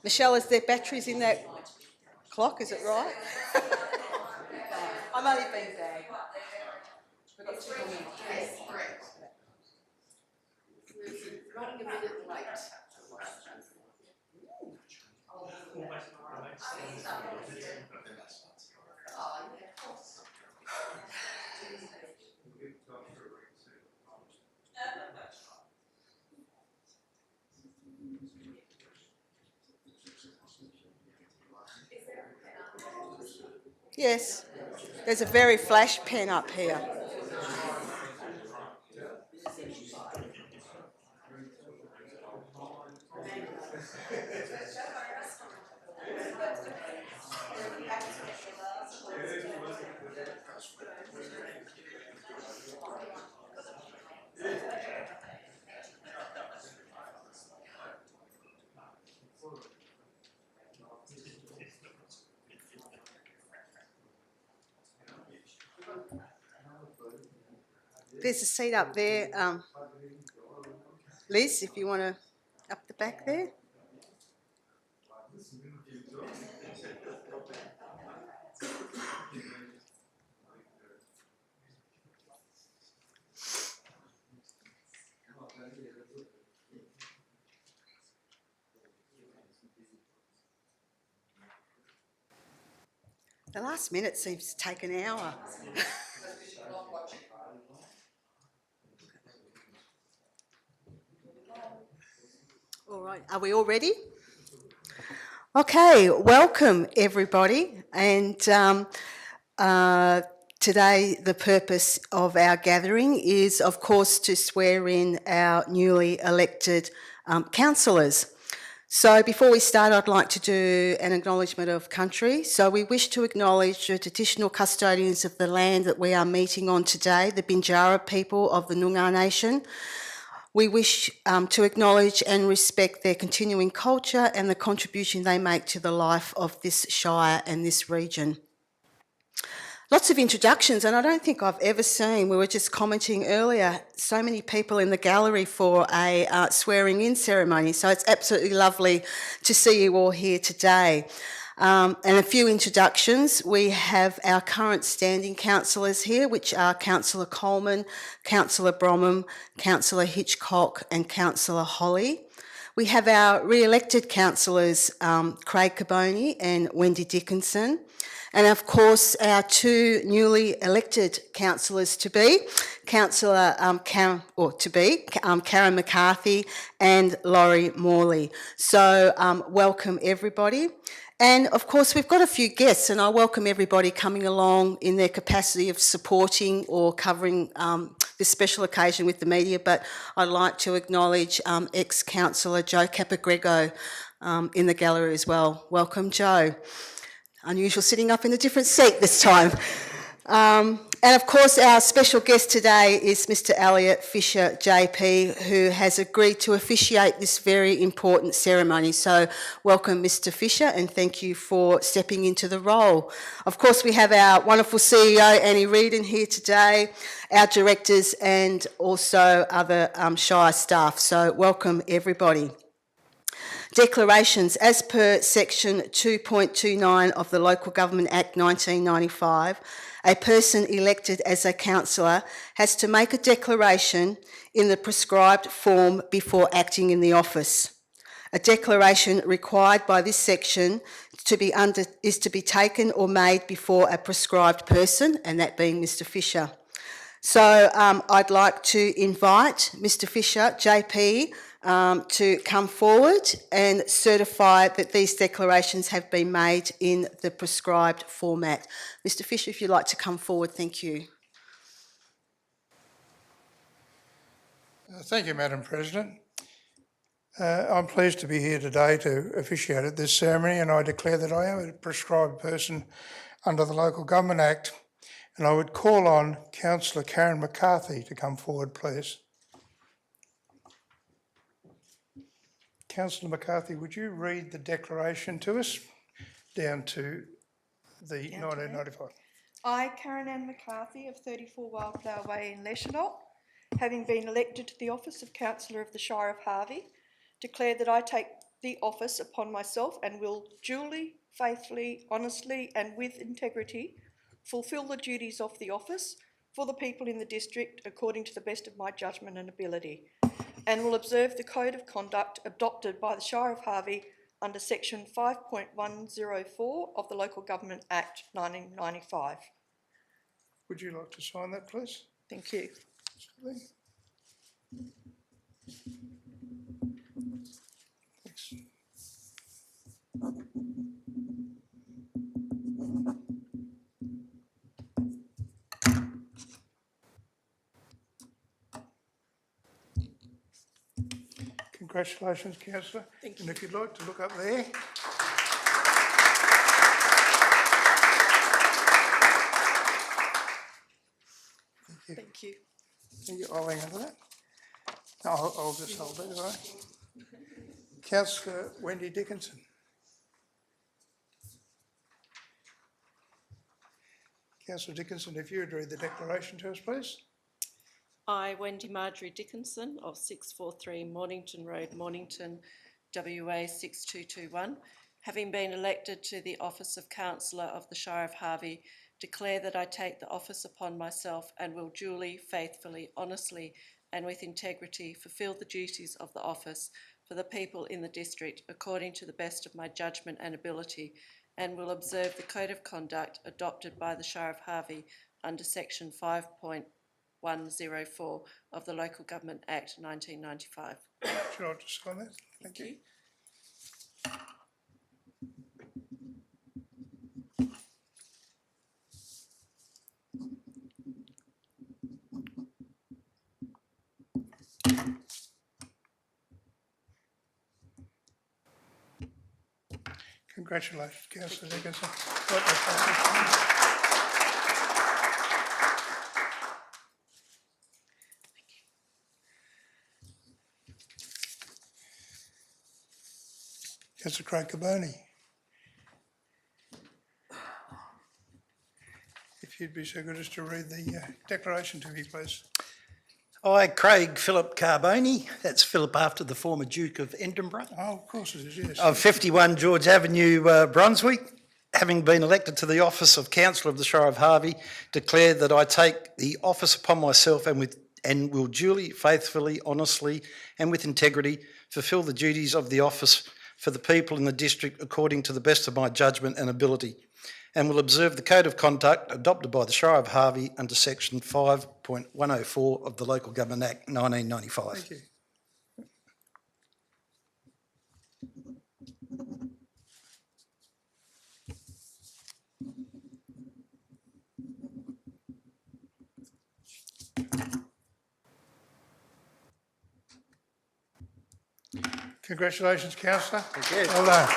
Michelle, is there batteries in that clock? Is it right? I'm only being bad. We've got 2 more minutes. Yes, correct. Running a minute late. Yes, there's a very flash pen up here. There's a seat up there. Liz, if you want to up the back there. The last minute seems to take an hour. All right, are we all ready? Okay, welcome everybody. And today the purpose of our gathering is, of course, to swear in our newly elected councillors. So before we start, I'd like to do an acknowledgement of country. So we wish to acknowledge the traditional custodians of the land that we are meeting on today, the Binjara people of the Noongar Nation. We wish to acknowledge and respect their continuing culture and the contribution they make to the life of this shire and this region. Lots of introductions, and I don't think I've ever seen, we were just commenting earlier, so many people in the gallery for a swearing-in ceremony, so it's absolutely lovely to see you all here today. And a few introductions. We have our current standing councillors here, which are Councillor Coleman, Councillor Bromham, Councillor Hitchcock and Councillor Holly. We have our re-elected councillors, Craig Caboni and Wendy Dickinson. And of course, our 2 newly elected councillors to be, Councillor Karen McCarthy and Laurie Morley. So welcome everybody. And of course, we've got a few guests, and I welcome everybody coming along in their capacity of supporting or covering this special occasion with the media. But I'd like to acknowledge ex-councillor Joe Capagrego in the gallery as well. Welcome, Joe. Unusual sitting up in a different seat this time. And of course, our special guest today is Mr. Elliot Fisher, JP, who has agreed to officiate this very important ceremony. So welcome, Mr. Fisher, and thank you for stepping into the role. Of course, we have our wonderful CEO, Annie Reardon, here today, our directors and also other Shire staff. So welcome, everybody. Declarations. As per section 2.29 of the Local Government Act 1995, a person elected as a councillor has to make a declaration in the prescribed form before acting in the office. A declaration required by this section is to be taken or made before a prescribed person, and that being Mr. Fisher. So I'd like to invite Mr. Fisher, JP, to come forward and certify that these declarations have been made in the prescribed format. Mr. Fisher, if you'd like to come forward, thank you. Thank you, Madam President. I'm pleased to be here today to officiate at this ceremony, and I declare that I am a prescribed person under the Local Government Act, and I would call on Councillor Karen McCarthy to come forward, please. Councillor McCarthy, would you read the declaration to us down to the 1995? I, Karen Ann McCarthy of 34 Wildflower Way in Leschenault, having been elected to the office of Councillor of the Shire of Harvey, declare that I take the office upon myself and will duly, faithfully, honestly and with integrity fulfil the duties of the office for the people in the district according to the best of my judgment and ability, and will observe the Code of Conduct adopted by the Shire of Harvey under Section 5.104 of the Local Government Act 1995. Would you like to sign that, please? Thank you. Thanks. Congratulations, Councillor. Thank And if you'd like to look up there. Thank you. I'll hang on to that. No, I'll just hold it, all right? Councillor Wendy Dickinson. Councillor Dickinson, if you would read the declaration to us, please. I, Wendy Marjorie Dickinson of 643 Mornington Road, Mornington, WA 6221, having been elected to the office of Councillor of the Shire of Harvey, declare that I take the office upon myself and will duly, faithfully, honestly and with integrity fulfil the duties of the office for the people in the district according to the best of my judgment and ability, and will observe the Code of Conduct adopted by the Shire of Harvey under Section 5.104 of the Local Government Act 1995. Should I just sign that? Thank you. Congratulations, Councillor Dickinson. Councillor Craig Caboni. If you'd be so good as to read the declaration to me, please. I, Craig Philip Carboni, that's Philip after the former Duke of Edinburgh, Oh, of course it is, yes. of 51 George Avenue, Brunswick, having been elected to the office of Councillor of the Shire of Harvey, declare that I take the office upon myself and will duly, faithfully, honestly and with integrity fulfil the duties of the office for the people in the district according to the best of my judgment and ability, and will observe the Code of Conduct adopted by the Shire of Harvey under Section 5.104 of the Local Government Act 1995. Thank you. Congratulations, Councillor. Thank you. Well done.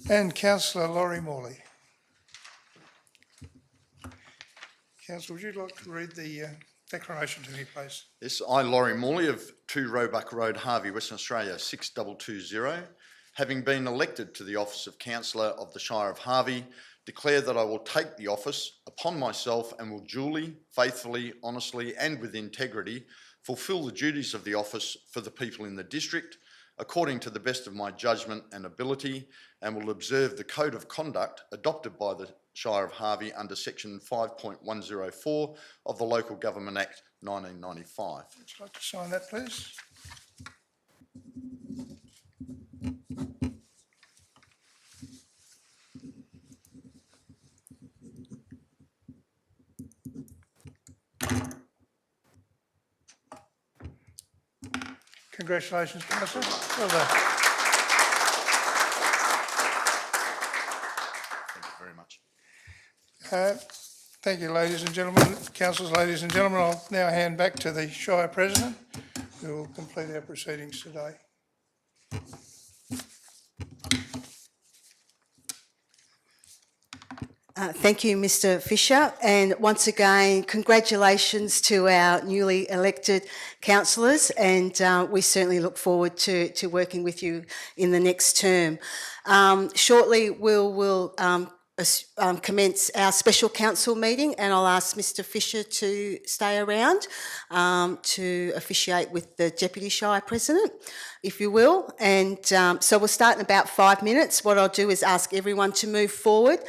And Councillor Laurie Morley. Councillor, would you like to read the declaration to me, please? Yes, I, Laurie Morley of 2 Roebuck Road, Harvey, Western Australia, 6220, having been elected to the office of Councillor of the Shire of Harvey, declare that I will take the office upon myself and will duly, faithfully, honestly and with integrity fulfil the duties of the office for the people in the district according to the best of my judgment and ability, and will observe the Code of Conduct adopted by the Shire of Harvey under Section 5.104 of the Local Government Act 1995. Would you like to sign that, please? Congratulations, Councillor. Well done. Thank you very much. Thank you, ladies and gentlemen, councillors, ladies and gentlemen. I'll now hand back to the Shire President, who will complete our proceedings today. Thank you, Mr Fisher, and once again, congratulations to our newly elected councillors, and we certainly look forward to working with you in the next term. Shortly, we'll commence our special council meeting, and I'll ask Mr Fisher to stay around to officiate with the Deputy Shire President, if you will. And so we'll start in about 5 minutes. What I'll do is ask everyone to move forward.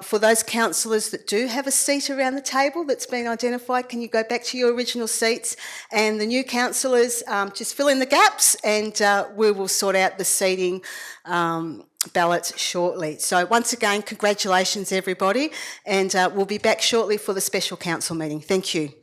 For those councillors that do have a seat around the table that's been identified, can you go back to your original seats? And the new councillors, just fill in the gaps, and we will sort out the seating ballots shortly. So once again, congratulations everybody, and we'll be back shortly for the special council meeting. Thank you.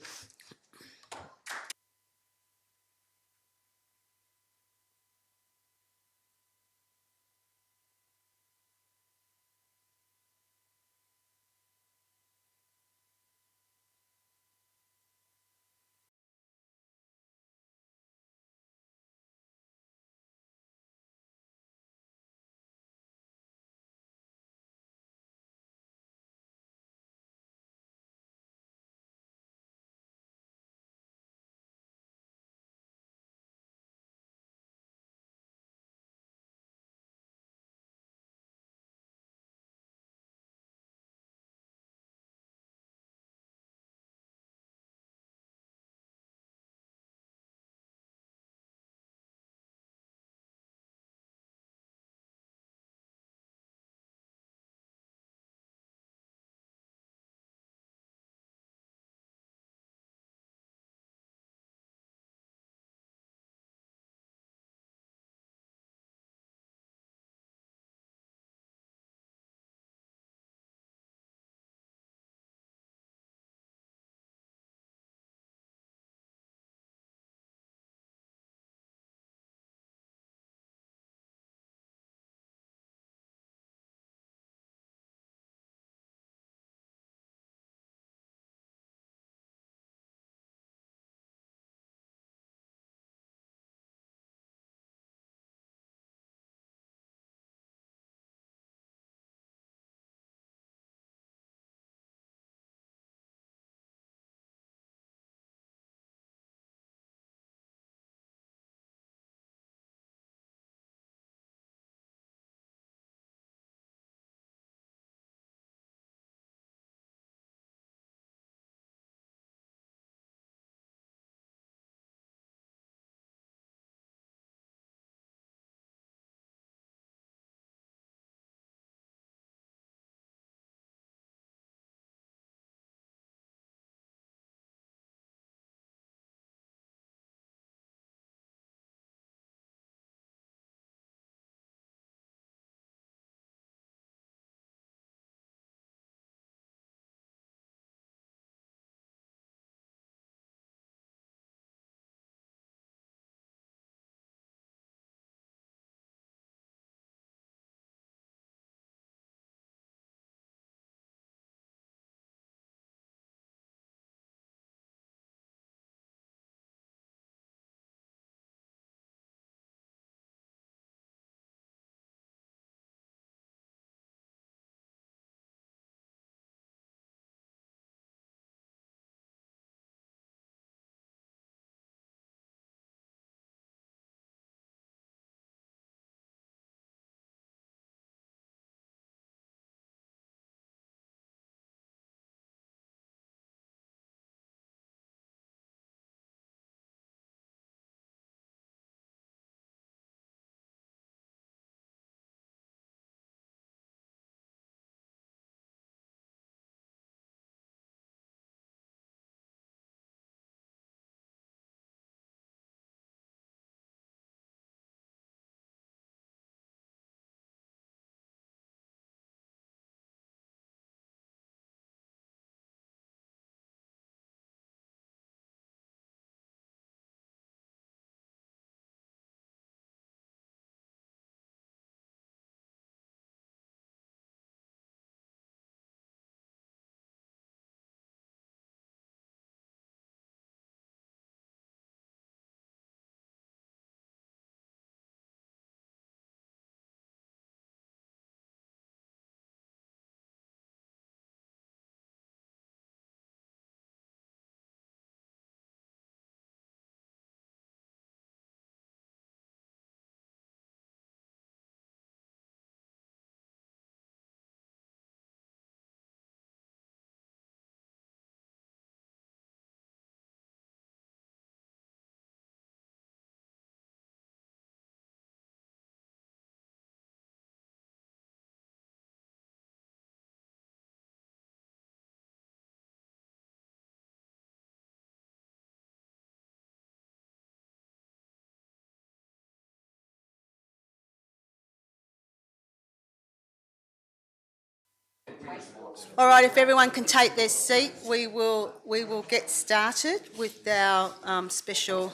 All right, if everyone can take their seat, we will get started with our special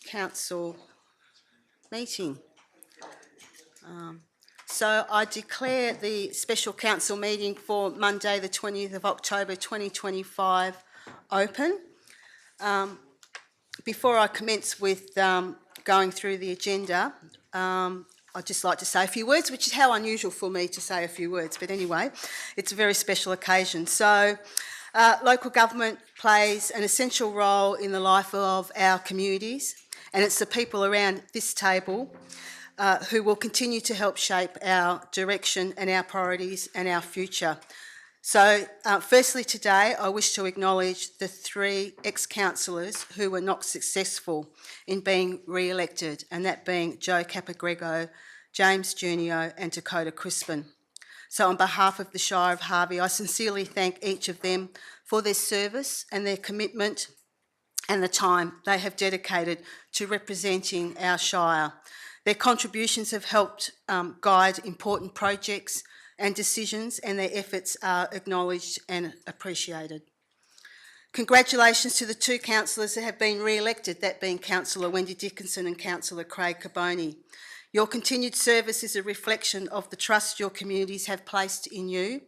council meeting. So I declare the special council meeting for Monday the 20th of October 2025 open. Before I commence with going through the agenda, I'd just like to say a few words, which is how unusual for me to say a few words, but anyway, it's a very special occasion. So local government plays an essential role in the life of our communities, and it's the people around this table who will continue to help shape our direction and our priorities and our future. So firstly today, I wish to acknowledge the 3 ex-councillors who were not successful in being re-elected, and that being Joe Capagrego, James Junio and Dakota Crispin. So on behalf of the Shire of Harvey, I sincerely thank each of them for their service and their commitment and the time they have dedicated to representing our Shire. Their contributions have helped guide important projects and decisions, and their efforts are acknowledged and appreciated. Congratulations to the 2 councillors that have been re-elected, that being Councillor Wendy Dickinson and Councillor Craig Carboni. Your continued service is a reflection of the trust your communities have placed in you,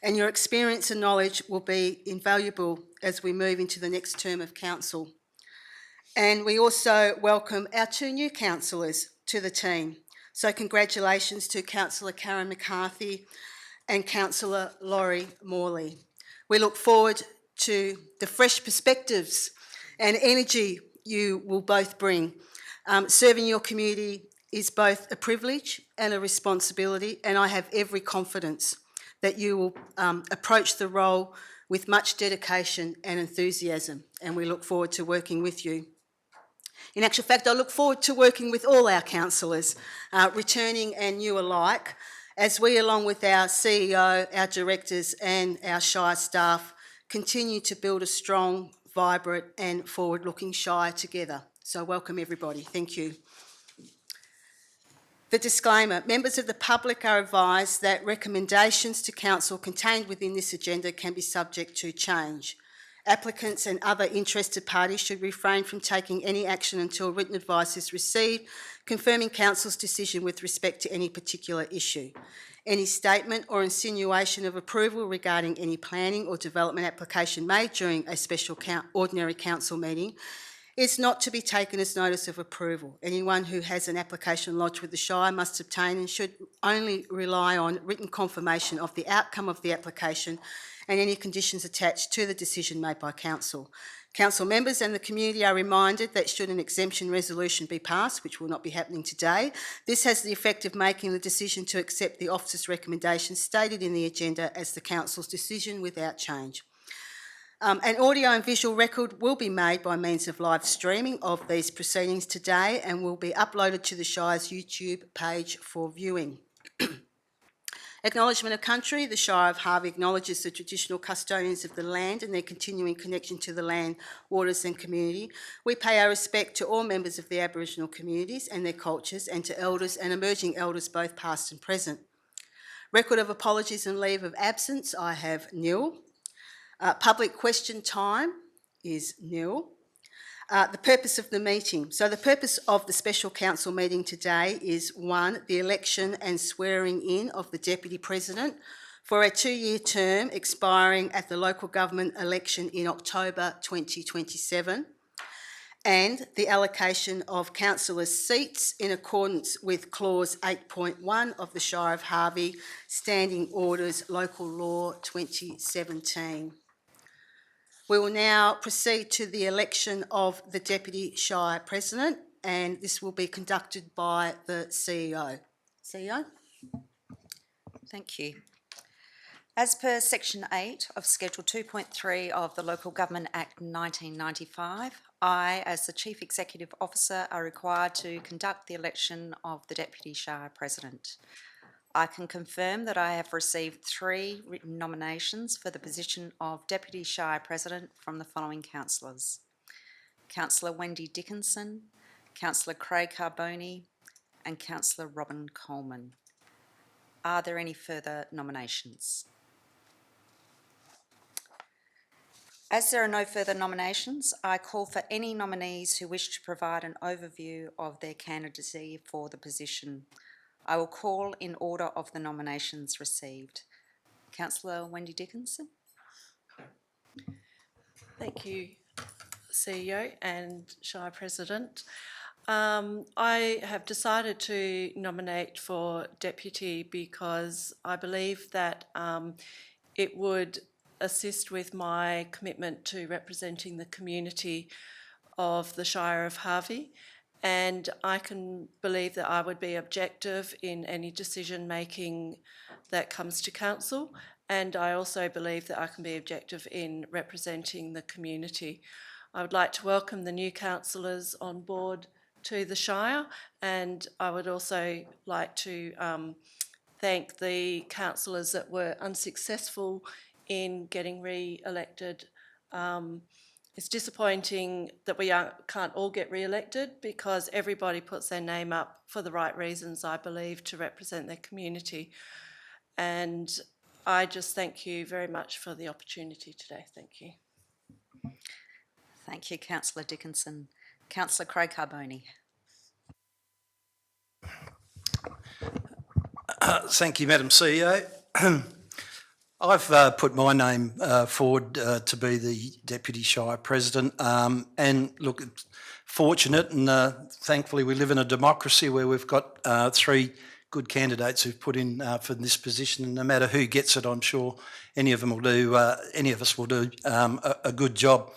and your experience and knowledge will be invaluable as we move into the next term of council. And we also welcome our 2 new councillors to the team. So congratulations to Councillor Karen McCarthy and Councillor Laurie Morley. We look forward to the fresh perspectives and energy you will both bring. Serving your community is both a privilege and a responsibility, and I have every confidence that you will approach the role with much dedication and enthusiasm, and we look forward to working with you. In actual fact, I look forward to working with all our councillors, returning and new alike, as we, along with our CEO, our directors and our Shire staff, continue to build a strong, vibrant and forward-looking Shire together. So welcome everybody. Thank you. The disclaimer: members of the public are advised that recommendations to council contained within this agenda can be subject to change. Applicants and other interested parties should refrain from taking any action until written advice is received, confirming council's decision with respect to any particular issue. Any statement or insinuation of approval regarding any planning or development application made during a special ordinary council meeting is not to be taken as notice of approval. Anyone who has an application lodged with the Shire must obtain and should only rely on written confirmation of the outcome of the application and any conditions attached to the decision made by council. Council members and the community are reminded that should an exemption resolution be passed, which will not be happening today, this has the effect of making the decision to accept the officer's recommendation stated in the agenda as the council's decision without change. An audio and visual record will be made by means of live streaming of these proceedings today and will be uploaded to the Shire's YouTube page for viewing. Acknowledgement of country. The Shire of Harvey acknowledges the traditional custodians of the land and their continuing connection to the land, waters and community. We pay our respect to all members of the Aboriginal communities and their cultures, and to elders and emerging elders both past and present. Record of apologies and leave of absence, I have nil. Public question time is nil. The purpose of the meeting. So the purpose of the special council meeting today is 1, the election and swearing in of the Deputy President for a 2-year term expiring at the local government election in October 2027, and the allocation of councillors' seats in accordance with clause 8.1 of the Shire of Harvey Standing Orders Local Law 2017. We will now proceed to the election of the Deputy Shire President, and this will be conducted by the CEO. CEO? Thank you. As per Section 8 of Schedule 2.3 of the Local Government Act 1995, I, as the Chief Executive Officer, are required to conduct the election of the Deputy Shire President. I can confirm that I have received 3 written nominations for the position of Deputy Shire President from the following councillors: Councillor Wendy Dickinson, Councillor Craig Carboni and Councillor Robin Coleman. Are there any further nominations? As there are no further nominations, I call for any nominees who wish to provide an overview of their candidacy for the position. I will call in order of the nominations received. Councillor Wendy Dickinson. Thank you, CEO and Shire President. I have decided to nominate for deputy because I believe that it would assist with my commitment to representing the community of the Shire of Harvey, and I can believe that I would be objective in any decision making that comes to council, and I also believe that I can be objective in representing the community. I would like to welcome the new councillors on board to the Shire, and I would also like to thank the councillors that were unsuccessful in getting re-elected. It's disappointing that we can't all get re-elected because everybody puts their name up for the right reasons, I believe, to represent their community. And I just thank you very much for the opportunity today. Thank you. Thank you, Councillor Dickinson. Councillor Craig Carboni. Thank you, Madam CEO. I've put my name forward to be the Deputy Shire President, and look, it's fortunate and thankfully we live in a democracy where we've got three good candidates who've put in for this position, and no matter who gets it, I'm sure any of us will do a good job.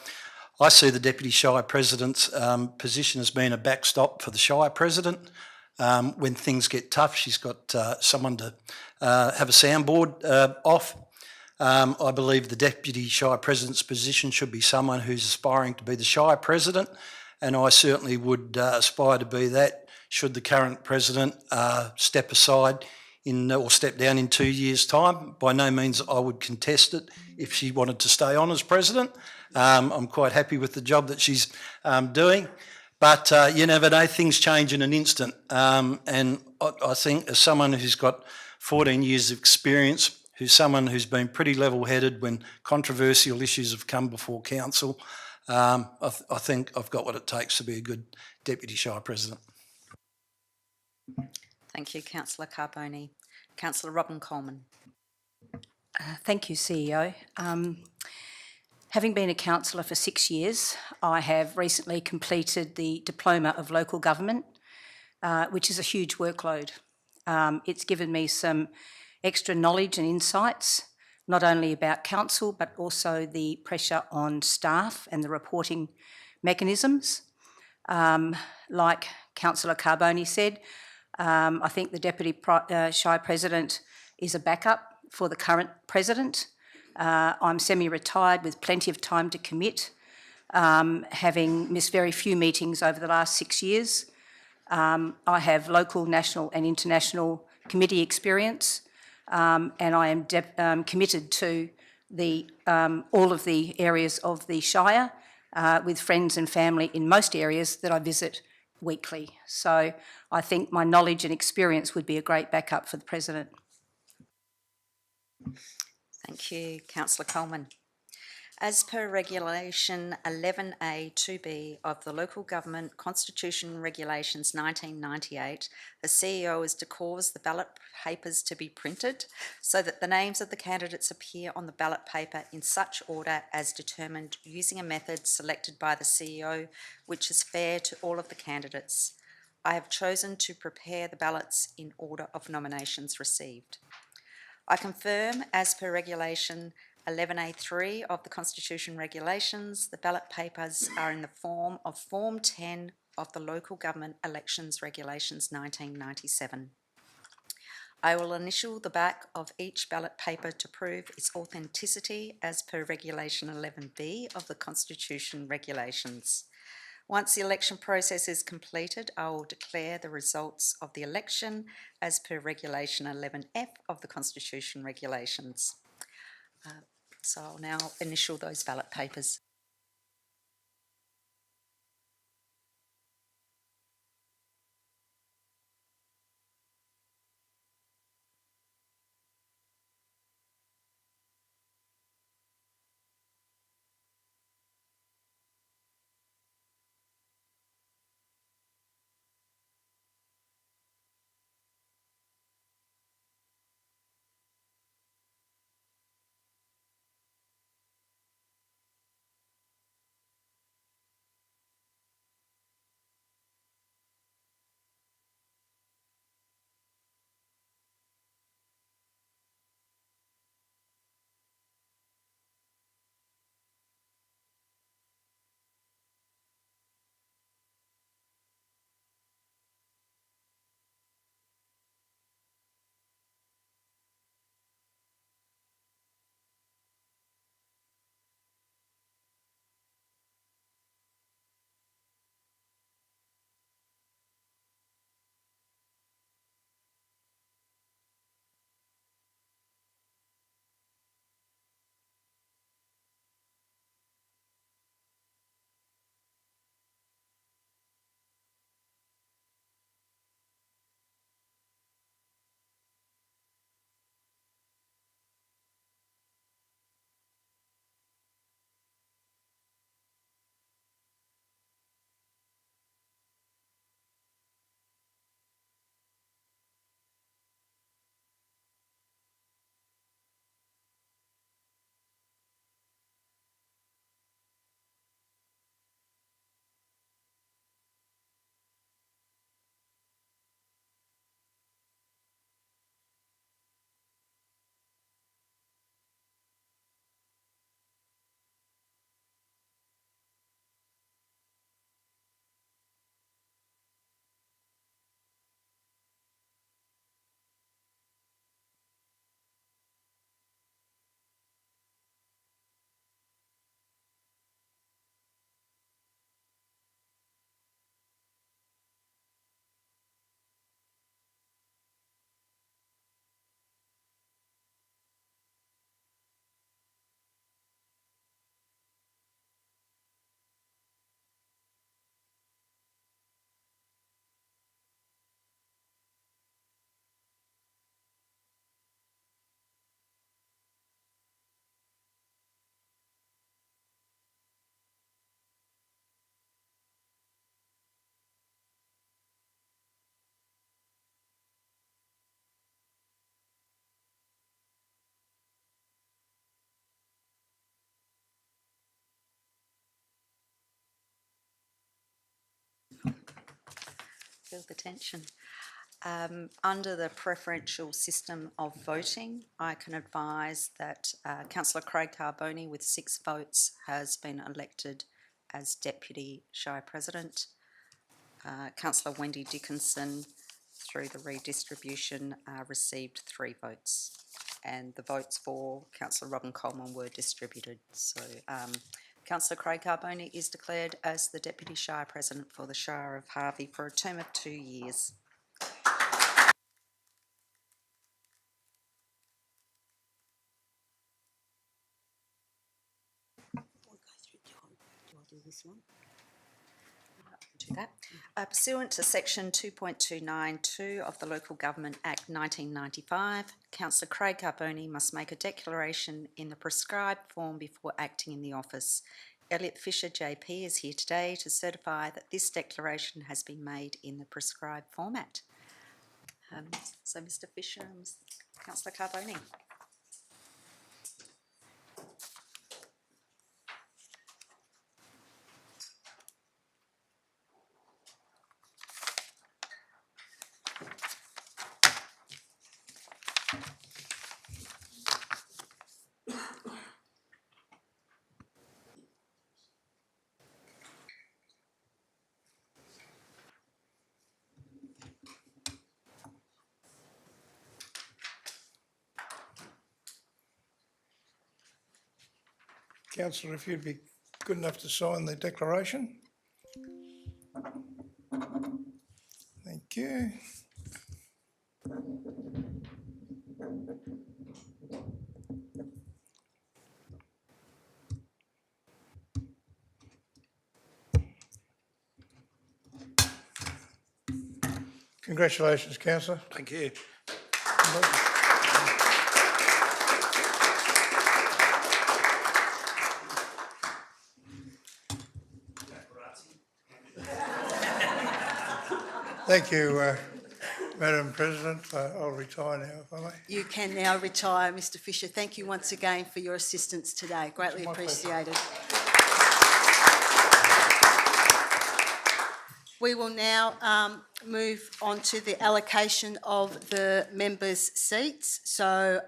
I see the Deputy Shire President's position as being a backstop for the Shire President. When things get tough, she's got someone to have a soundboard off. I believe the Deputy Shire President's position should be someone who's aspiring to be the Shire President, and I certainly would aspire to be that should the current President step aside or step down in 2 years' time. By no means I would contest it if she wanted to stay on as President. I'm quite happy with the job that she's doing. But you never know, things change in an instant. And I think as someone who's got 14 years of experience, who's someone who's been pretty level-headed when controversial issues have come before council, I think I've got what it takes to be a good Deputy Shire President. Thank you, Councillor Carboni. Councillor Robin Coleman. Thank you, CEO. Having been a councillor for 6 years, I have recently completed the Diploma of Local Government, which is a huge workload. It's given me some extra knowledge and insights, not only about council, but also the pressure on staff and the reporting mechanisms. Like Councillor Carboni said, I think the Deputy Shire President is a backup for the current President. I'm semi-retired with plenty of time to commit, having missed very few meetings over the last 6 years. I have local, national and international committee experience, and I am committed to all of the areas of the Shire, with friends and family in most areas that I visit weekly. So I think my knowledge and experience would be a great backup for the President. Thank you, Councillor Coleman. As per Regulation 11A 2B of the Local Government Constitution Regulations 1998, the CEO is to cause the ballot papers to be printed so that the names of the candidates appear on the ballot paper in such order as determined using a method selected by the CEO, which is fair to all of the candidates. I have chosen to prepare the ballots in order of nominations received. I confirm, as per Regulation 11A3 of the Constitution Regulations, the ballot papers are in the form of Form 10 of the Local Government Elections Regulations 1997. I will initial the back of each ballot paper to prove its authenticity as per Regulation 11B of the Constitution Regulations. Once the election process is completed, I will declare the results of the election as per Regulation 11F of the Constitution Regulations. So I'll now initial those ballot papers. Feel the tension. Under the preferential system of voting, I can advise that Councillor Craig Carboni with 6 votes has been elected as Deputy Shire President. Councillor Wendy Dickinson, through the redistribution, received 3 votes. And the votes for Councillor Robin Coleman were distributed. So Councillor Craig Carboni is declared as the Deputy Shire President for the Shire of Harvey for a term of 2 years. Do that. Pursuant to section 2.292 of the Local Government Act 1995, Councillor Craig Carboni must make a declaration in the prescribed form before acting in the office. Elliot Fisher JP is here today to certify that this declaration has been made in the prescribed format. So Mr Fisher and Councillor Carboni. Councillor, if you'd be good enough to sign the declaration. Thank you. Congratulations, Councillor. Thank you. Thank you, Madam President. I'll retire now, if I may. You can now retire, Mr Fisher. Thank you once again for your assistance today. Greatly appreciated. We will now move on to the allocation of the members' seats. So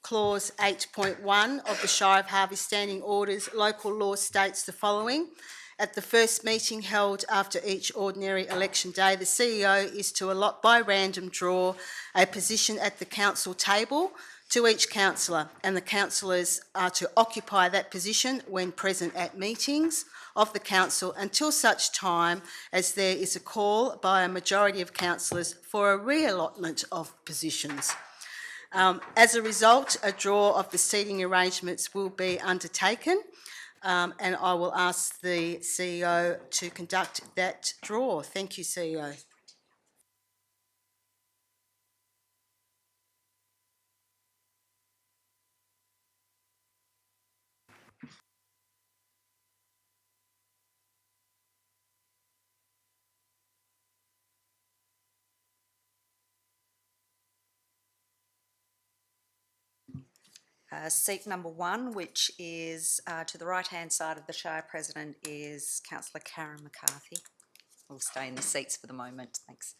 clause 8.1 of the Shire of Harvey Standing Orders Local Law states the following. At the first meeting held after each ordinary election day, the CEO is to allot by random draw a position at the council table to each councillor, and the councillors are to occupy that position when present at meetings of the council until such time as there is a call by a majority of councillors for a re-allotment of positions. As a result, a draw of the seating arrangements will be undertaken, and I will ask the CEO to conduct that draw. Thank you, CEO. Seat number 1, which is to the right-hand side of the Shire President, is Councillor Karen McCarthy. We'll stay in the seats for the moment, thanks.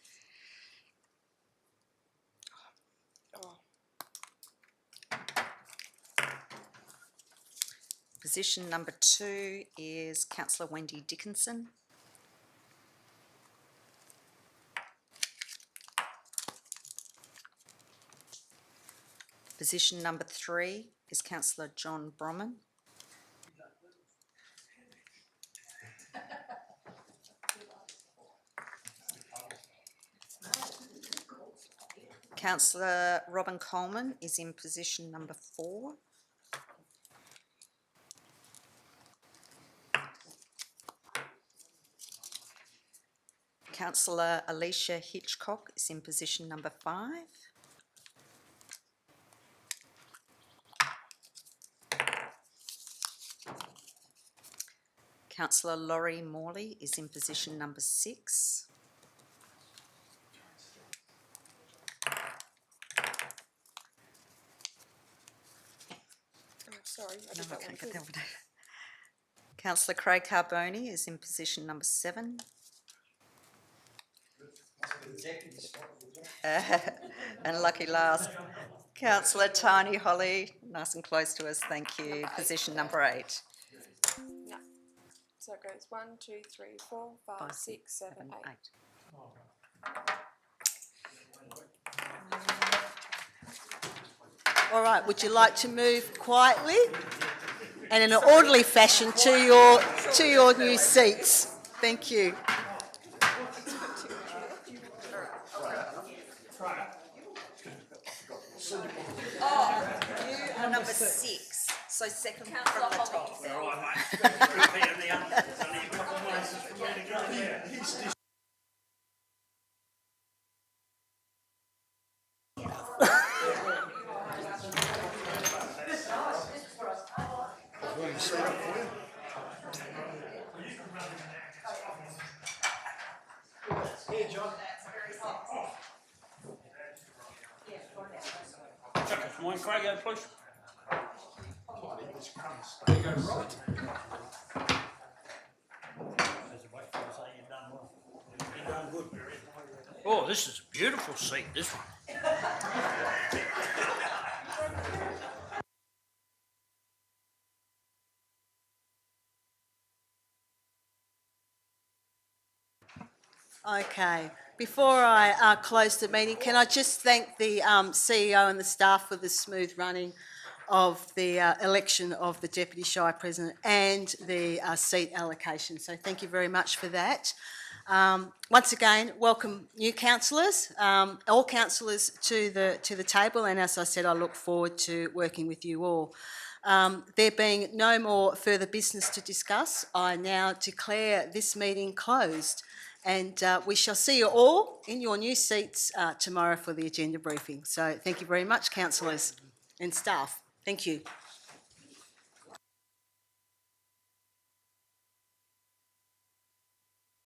Position number 2 is Councillor Wendy Dickinson. Position number 3 is Councillor John Bromman. Councillor Robin Coleman is in position number 4. Councillor Alicia Hitchcock is in position number 5. Councillor Laurie Morley is in position number 6. Sorry, I did that one too. Councillor Craig Carboni is in position number 7. And lucky last, councillor Tiny Holly, nice and close to us, thank you. Position number 8. No. So it goes 1, 2, 3, 4, 5, 5, 6, 7, 8. All right, would you like to move quietly and in an orderly fashion to your new seats? Thank you. You are number 6, so second from the top. Morning, Craig, please. Oh, this is a beautiful seat, this one. Okay, before I close the meeting, can I just thank the CEO and the staff for the smooth running of the election of the Deputy Shire President and the seat allocation. So thank you very much for that. Once again, welcome new councillors, all councillors to the table, and as I said, I look forward to working with you all. There being no more further business to discuss, I now declare this meeting closed. And we shall see you all in your new seats tomorrow for the agenda briefing. So thank you very much, councillors and staff. Thank you.